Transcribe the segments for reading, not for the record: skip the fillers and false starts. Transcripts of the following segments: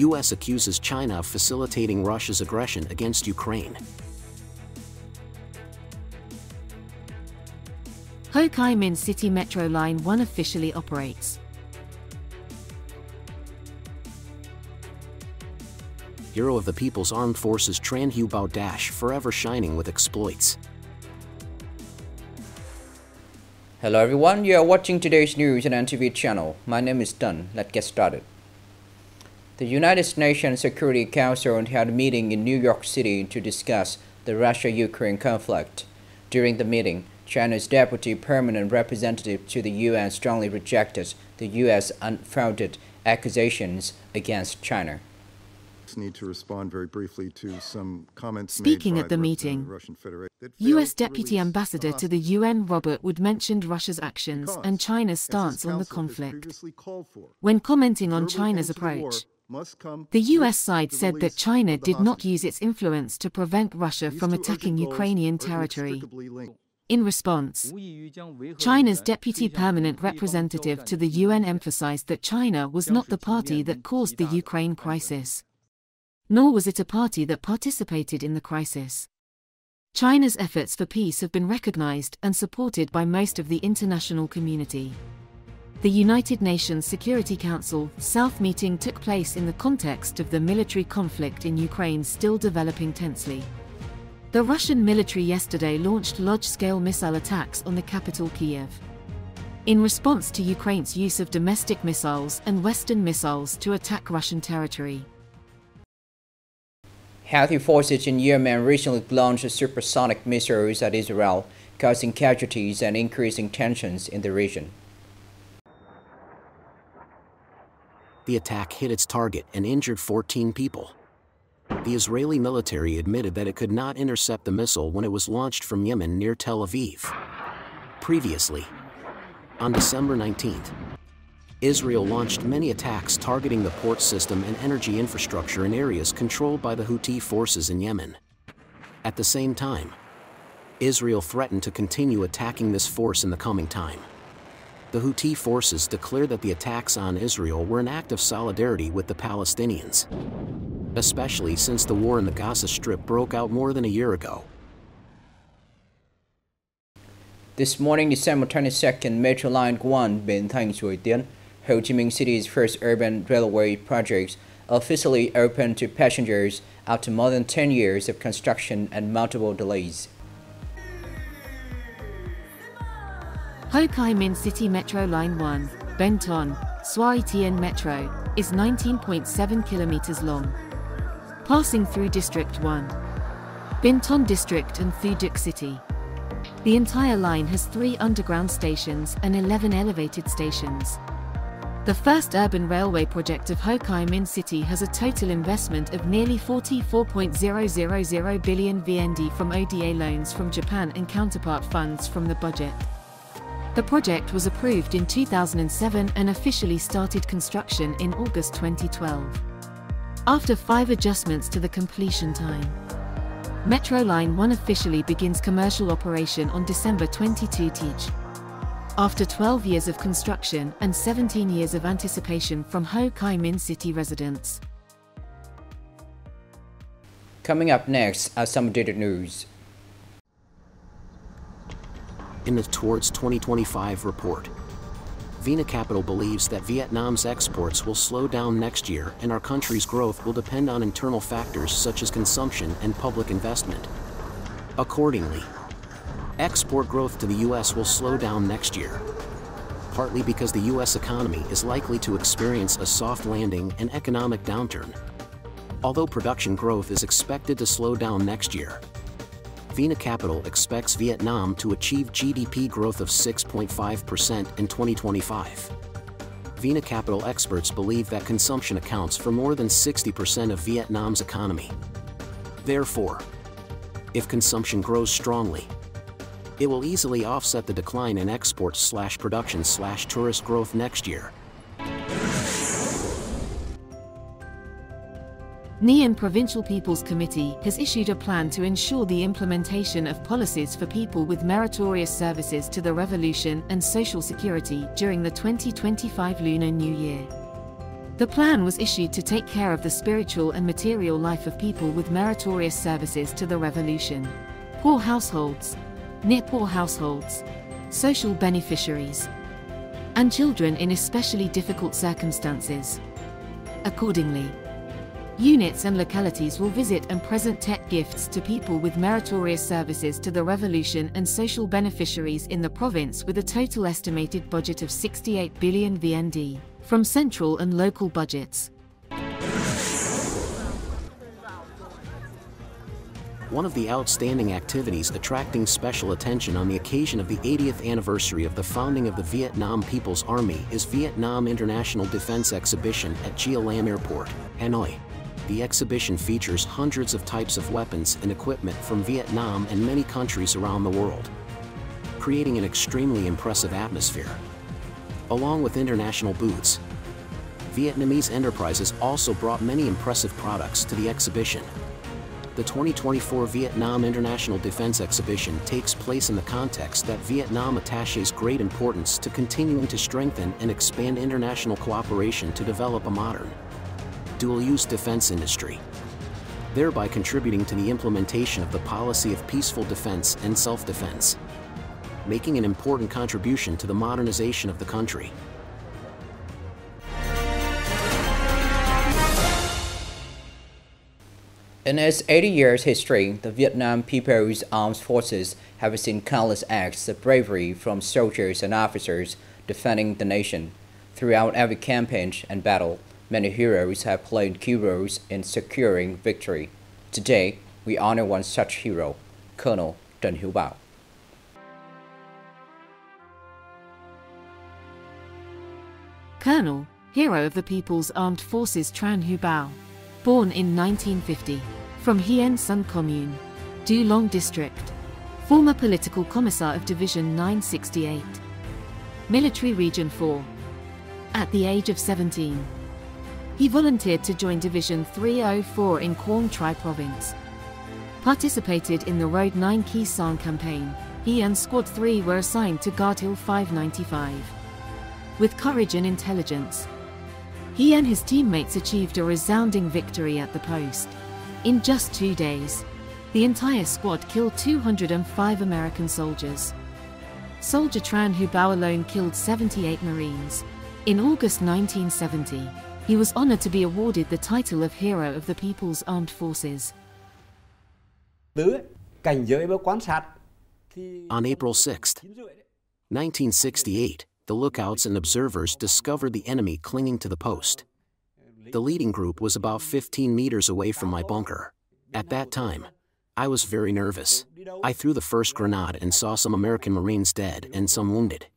U.S. accuses China of facilitating Russia's aggression against Ukraine. Ho Chi Minh City Metro Line 1 officially operates. Hero of the People's Armed Forces Tran Hu Bao Dash forever shining with exploits. Hello everyone, you are watching today's news on NTV channel. My name is Đăng. Let's get started. The United Nations Security Council held a meeting in New York City to discuss the Russia-Ukraine conflict. During the meeting, China's Deputy Permanent Representative to the UN strongly rejected the U.S. unfounded accusations against China. Need to respond very briefly to some comments Speaking made at the by meeting, Russian Federation. U.S. Deputy Ambassador to the UN Robert Wood mentioned Russia's actions and China's stance on the conflict. When commenting on China's approach, the U.S. side said that China did not use its influence to prevent Russia from attacking Ukrainian territory. In response, China's Deputy Permanent Representative to the UN emphasized that China was not the party that caused the Ukraine crisis, nor was it a party that participated in the crisis. China's efforts for peace have been recognized and supported by most of the international community. The United Nations Security Council South meeting took place in the context of the military conflict in Ukraine still developing tensely. The Russian military yesterday launched large-scale missile attacks on the capital Kyiv, in response to Ukraine's use of domestic missiles and Western missiles to attack Russian territory. Houthi forces in Yemen recently launched supersonic missiles at Israel, causing casualties and increasing tensions in the region. The attack hit its target and injured 14 people. The Israeli military admitted that it could not intercept the missile when it was launched from Yemen near Tel Aviv. Previously, on December 19th, Israel launched many attacks targeting the port system and energy infrastructure in areas controlled by the Houthi forces in Yemen. At the same time, Israel threatened to continue attacking this force in the coming time. The Houthi forces declared that the attacks on Israel were an act of solidarity with the Palestinians, especially since the war in the Gaza Strip broke out more than a year ago. This morning, December 22nd, Metro Line 1, Vinh, Thành, Truyen, Ho Chi Minh City's first urban railway project, officially opened to passengers after more than 10 years of construction and multiple delays. Ho Chi Minh City Metro Line 1, Ben Ton, Suai Tien Metro, is 19.7 kilometers long, passing through District 1, Binh Ton District and Phu Duc City. The entire line has 3 underground stations and 11 elevated stations. The first urban railway project of Ho Chi Minh City has a total investment of nearly 44.000 billion VND from ODA loans from Japan and counterpart funds from the budget. The project was approved in 2007 and officially started construction in August 2012. After 5 adjustments to the completion time, Metro Line 1 officially begins commercial operation on December 22 after 12 years of construction and 17 years of anticipation from Ho Chi Minh City residents. Coming up next are some updated news. In the Towards 2025 report, Vina Capital believes that Vietnam's exports will slow down next year and our country's growth will depend on internal factors such as consumption and public investment. Accordingly, export growth to the U.S. will slow down next year, partly because the U.S. economy is likely to experience a soft landing and economic downturn. Although production growth is expected to slow down next year, Vina Capital expects Vietnam to achieve GDP growth of 6.5% in 2025. Vina Capital experts believe that consumption accounts for more than 60% of Vietnam's economy. Therefore, if consumption grows strongly, it will easily offset the decline in export/production/tourist growth next year. Nghệ An Provincial People's Committee has issued a plan to ensure the implementation of policies for people with meritorious services to the revolution and social security during the 2025 Lunar New Year. The plan was issued to take care of the spiritual and material life of people with meritorious services to the revolution. Poor households, near poor households, social beneficiaries, and children in especially difficult circumstances. Accordingly, units and localities will visit and present tech gifts to people with meritorious services to the revolution and social beneficiaries in the province with a total estimated budget of 68 billion VND, from central and local budgets. One of the outstanding activities attracting special attention on the occasion of the 80th anniversary of the founding of the Vietnam People's Army is Vietnam International Defense Exhibition at Gia Lam Airport, Hanoi. The exhibition features hundreds of types of weapons and equipment from Vietnam and many countries around the world, creating an extremely impressive atmosphere. Along with international booths, Vietnamese enterprises also brought many impressive products to the exhibition. The 2024 Vietnam International Defense Exhibition takes place in the context that Vietnam attaches great importance to continuing to strengthen and expand international cooperation to develop a modern, dual-use defense industry, thereby contributing to the implementation of the policy of peaceful defense and self-defense, making an important contribution to the modernization of the country. In its 80 years history, the Vietnam People's Armed Forces have seen countless acts of bravery from soldiers and officers defending the nation. Throughout every campaign and battle, many heroes have played key roles in securing victory. Today, we honor one such hero, Colonel Trần Hiếu Bảo. Colonel, hero of the People's Armed Forces Trần Hiếu Bảo. Born in 1950, from Hien Sun Commune, Du Long District. Former political commissar of Division 968. Military Region 4. At the age of 17, he volunteered to join Division 304 in Quang Tri Province. Participated in the Road 9 Khe Sanh campaign. He and Squad 3 were assigned to guard Hill 595. With courage and intelligence, he and his teammates achieved a resounding victory at the post. In just 2 days, the entire squad killed 205 American soldiers. Soldier Trần Hiếu Bảo alone killed 78 Marines. In August 1970, he was honored to be awarded the title of Hero of the People's Armed Forces. On April 6, 1968, the lookouts and observers discovered the enemy clinging to the post. The leading group was about 15 meters away from my bunker. At that time, I was very nervous. I threw the first grenade and saw some American Marines dead and some wounded.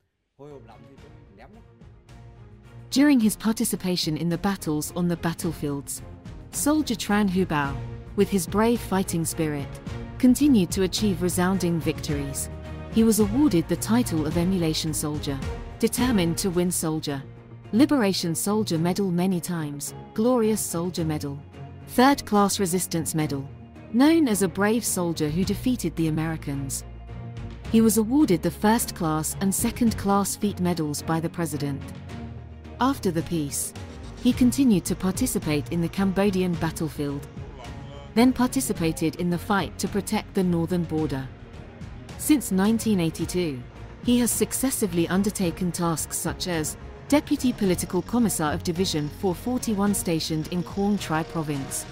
During his participation in the battles on the battlefields, Soldier Trần Hiếu Bảo, with his brave fighting spirit, continued to achieve resounding victories. He was awarded the title of Emulation Soldier, Determined to Win Soldier, Liberation Soldier Medal many times, Glorious Soldier Medal, Third Class Resistance Medal, known as a brave soldier who defeated the Americans. He was awarded the First Class and Second Class Feat Medals by the President. After the peace, he continued to participate in the Cambodian battlefield, then participated in the fight to protect the northern border. Since 1982, he has successively undertaken tasks such as Deputy Political Commissar of Division 441 stationed in Quang Tri Province,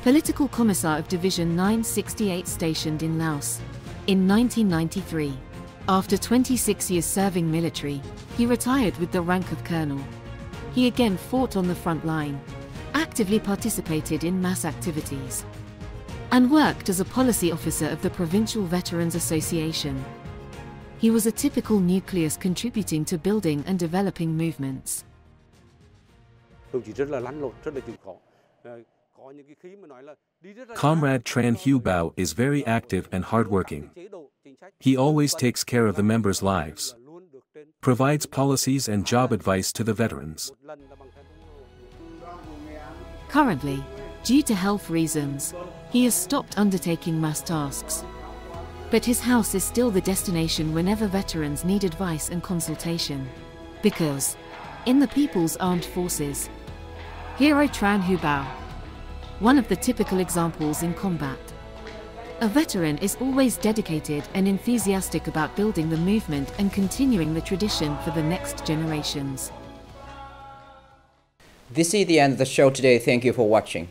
Political Commissar of Division 968 stationed in Laos. In 1993, after 26 years serving military, he retired with the rank of colonel. He again fought on the front line, actively participated in mass activities, and worked as a policy officer of the Provincial Veterans Association. He was a typical nucleus contributing to building and developing movements. Comrade Trần Hiếu Bảo is very active and hardworking. He always takes care of the members' lives, provides policies and job advice to the veterans. Currently, due to health reasons, he has stopped undertaking mass tasks. But his house is still the destination whenever veterans need advice and consultation. Because, in the People's Armed Forces, Hero Tran Hu Bao. One of the typical examples in combat. A veteran is always dedicated and enthusiastic about building the movement and continuing the tradition for the next generations. This is the end of the show today. Thank you for watching.